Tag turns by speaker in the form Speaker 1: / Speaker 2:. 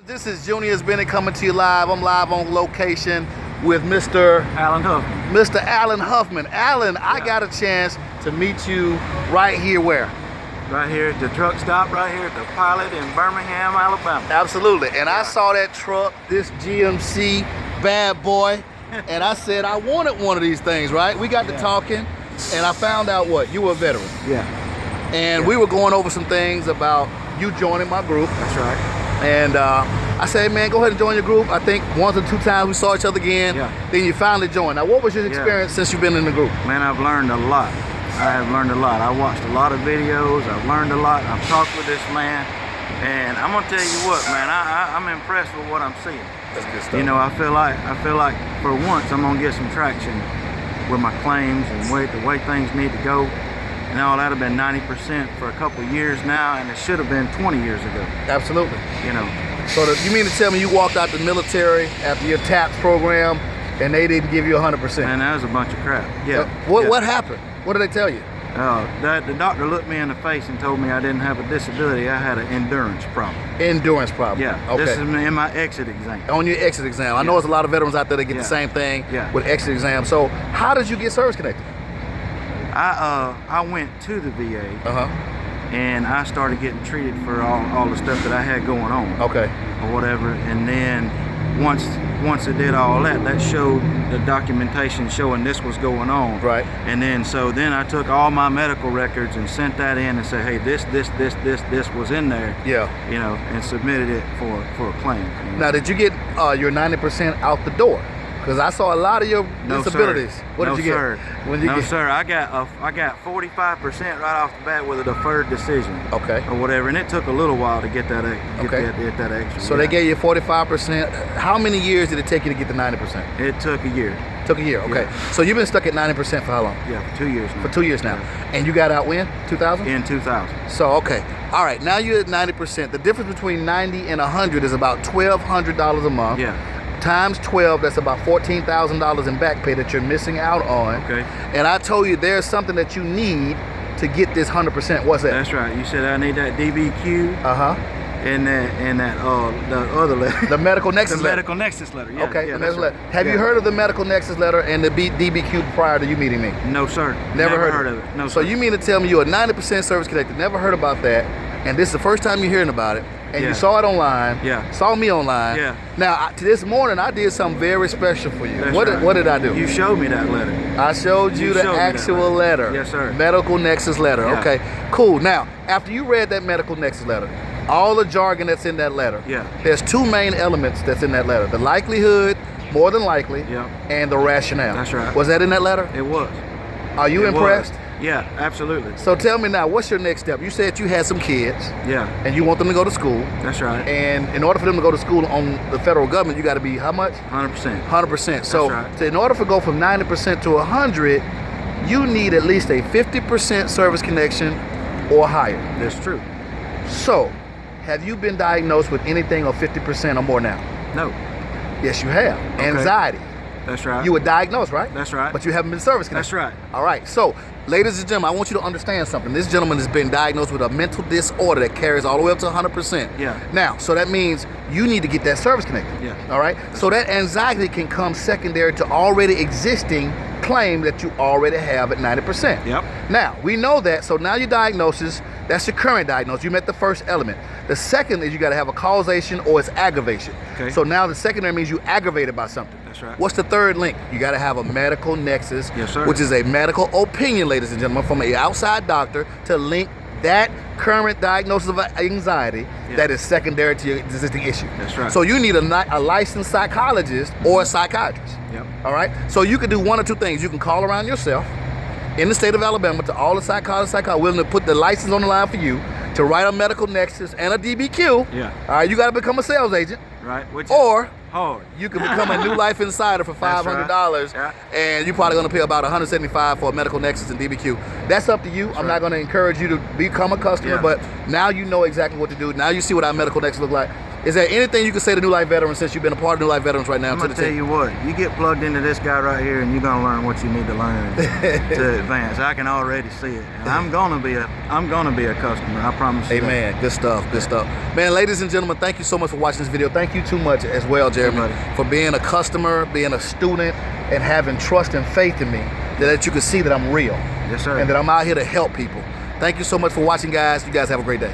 Speaker 1: This is Junior's Bennett coming to you live. I'm live on location with Mr.
Speaker 2: Alan Huffman.
Speaker 1: Mr. Alan Huffman. Alan, I got a chance to meet you right here where?
Speaker 2: Right here at the truck stop, right here at the Pilot in Birmingham, Alabama.
Speaker 1: Absolutely. And I saw that truck, this GMC bad boy, and I said I wanted one of these things, right? We got to talking, and I found out what? You were a veteran.
Speaker 2: Yeah.
Speaker 1: And we were going over some things about you joining my group.
Speaker 2: That's right.
Speaker 1: And I said, man, go ahead and join your group. I think once or two times we saw each other again.
Speaker 2: Yeah.
Speaker 1: Then you finally joined. Now, what was your experience since you've been in the group?
Speaker 2: Man, I've learned a lot. I have learned a lot. I watched a lot of videos. I've learned a lot. I've talked with this man. And I'm gonna tell you what, man, I'm impressed with what I'm seeing.
Speaker 1: That's good stuff.
Speaker 2: You know, I feel like for once I'm gonna get some traction with my claims and the way things need to go. And all that have been 90% for a couple of years now, and it should have been 20 years ago.
Speaker 1: Absolutely.
Speaker 2: You know.
Speaker 1: So you mean to tell me you walked out the military after your TAPS program and they didn't give you 100%?
Speaker 2: Man, that was a bunch of crap. Yeah.
Speaker 1: What happened? What did they tell you?
Speaker 2: The doctor looked me in the face and told me I didn't have a disability. I had an endurance problem.
Speaker 1: Endurance problem.
Speaker 2: Yeah.
Speaker 1: Okay.
Speaker 2: This is in my exit exam.
Speaker 1: On your exit exam. I know there's a lot of veterans out there that get the same thing with exit exam. So how did you get service connected?
Speaker 2: I went to the VA and I started getting treated for all the stuff that I had going on.
Speaker 1: Okay.
Speaker 2: Or whatever. And then once it did all that, that showed the documentation showing this was going on.
Speaker 1: Right.
Speaker 2: And then then I took all my medical records and sent that in and said, hey, this was in there. Yeah. You know, and submitted it for a claim. You know?
Speaker 1: Now, did you get your 90% out the door? Because I saw a lot of your disabilities.
Speaker 2: Sir.
Speaker 1: What did you
Speaker 2: sir.
Speaker 1: get? When you
Speaker 2: no, sir. I got 45% right off the bat with a deferred decision. Okay. Or whatever, and it took a little while to get that extra.
Speaker 1: So they gave you 45%. How many years did it take you to get the 90%?
Speaker 2: It took a year.
Speaker 1: Took a year. Okay. Yeah. So you've been stuck at 90% for how long?
Speaker 2: Yeah, for 2 years now.
Speaker 1: For 2 years now. Yeah. And you got out when? 2000?
Speaker 2: In 2000.
Speaker 1: So okay. All right. Now you're at 90%. The difference between 90 and 100 is about $1,200 a month.
Speaker 2: Yeah.
Speaker 1: Times 12, that's about $14,000 in back pay that you're missing out on.
Speaker 2: Okay.
Speaker 1: And I told you there's something that you need to get this 100%. What's that?
Speaker 2: That's right. You said I need that DBQ. And that the other letter.
Speaker 1: The medical nexus letter.
Speaker 2: The medical nexus letter. Yeah.
Speaker 1: Okay.
Speaker 2: Yeah,
Speaker 1: letter. Have you heard of the medical nexus letter and the DBQ prior to you meeting me?
Speaker 2: No, sir.
Speaker 1: Never heard
Speaker 2: of it. No,
Speaker 1: so
Speaker 2: sir.
Speaker 1: You mean to tell me you're 90% service connected? Never heard about that, and this is the first time you're hearing about it. And you saw it online, saw me online. Yeah. Now, this morning, I did something very special for you. What did I do?
Speaker 2: You showed me that letter.
Speaker 1: I showed you the actual letter.
Speaker 2: Yes, sir.
Speaker 1: Medical Nexus letter. Yeah. Okay, cool. Now, after you read that Medical Nexus letter, all the jargon that's in that letter, there's two main elements that's in that letter. The likelihood, more than likely, and the rationale.
Speaker 2: That's right.
Speaker 1: Was that in that letter?
Speaker 2: It was.
Speaker 1: Are you impressed?
Speaker 2: Yeah, absolutely.
Speaker 1: So tell me now, what's your next step? You said you had some kids.
Speaker 2: Yeah.
Speaker 1: And you want them to go to school.
Speaker 2: That's right.
Speaker 1: And in order for them to go to school on the federal government, you got to be how much?
Speaker 2: 100%.
Speaker 1: 100%. So in order to go from 90% to 100, you need at least a 50% service connection or higher.
Speaker 2: That's true.
Speaker 1: So, have you been diagnosed with anything of 50% or more now?
Speaker 2: No.
Speaker 1: Yes, you have. Okay. Anxiety.
Speaker 2: That's right.
Speaker 1: You were diagnosed, right?
Speaker 2: That's right.
Speaker 1: But you haven't been service connected.
Speaker 2: That's right.
Speaker 1: All right. So, ladies and gentlemen, I want you to understand something. This gentleman has been diagnosed with a mental disorder that carries all the way up to 100%.
Speaker 2: Yeah.
Speaker 1: Now, so that means you need to get that service connected.
Speaker 2: Yeah.
Speaker 1: All right. So that anxiety can come secondary to already existing claim that you already have at 90%.
Speaker 2: Yep.
Speaker 1: Now, we know that. So now your diagnosis, that's your current diagnosis. You met the first element. The second is you got to have a causation or it's aggravation.
Speaker 2: Okay.
Speaker 1: So now the secondary means you aggravated by something.
Speaker 2: That's right.
Speaker 1: What's the third link? You got to have a medical nexus,
Speaker 2: yes, sir.
Speaker 1: Which is a medical opinion, ladies and gentlemen, from an outside doctor to link that current diagnosis of anxiety that is secondary to your existing issue.
Speaker 2: That's right.
Speaker 1: So you need a licensed psychologist or a psychiatrist.
Speaker 2: Yep.
Speaker 1: All right. So you can do one or two things. You can call around yourself in the state of Alabama to all the psychologists willing to put the license on the line for you to write a medical nexus and a DBQ.
Speaker 2: Yeah.
Speaker 1: All right. You got to become a sales agent.
Speaker 2: Right. Which
Speaker 1: or
Speaker 2: hard.
Speaker 1: You can become a New Life Insider for $500, and you're probably going to pay about $175 for a medical nexus and DBQ. That's up to you. I'm not going to encourage you to become a customer, but now you know exactly what to do. Now you see what our medical nexus look like. Is there anything you can say to New Life Veterans since you've been a part of New Life Veterans right now?
Speaker 2: I'm gonna tell you what, you get plugged into this guy right here, and you're gonna learn what you need to learn to advance. I can already see it. And I'm gonna be a customer. I promise you.
Speaker 1: Amen. That. Good stuff. Good stuff. Man, ladies and gentlemen, thank you so much for watching this video. Thank you too much as well, Jeremy, for being a customer, being a student, and having trust and faith in me that you can see that I'm real.
Speaker 2: Yes, sir.
Speaker 1: And that I'm out here to help people. Thank you so much for watching, guys. You guys have a great day.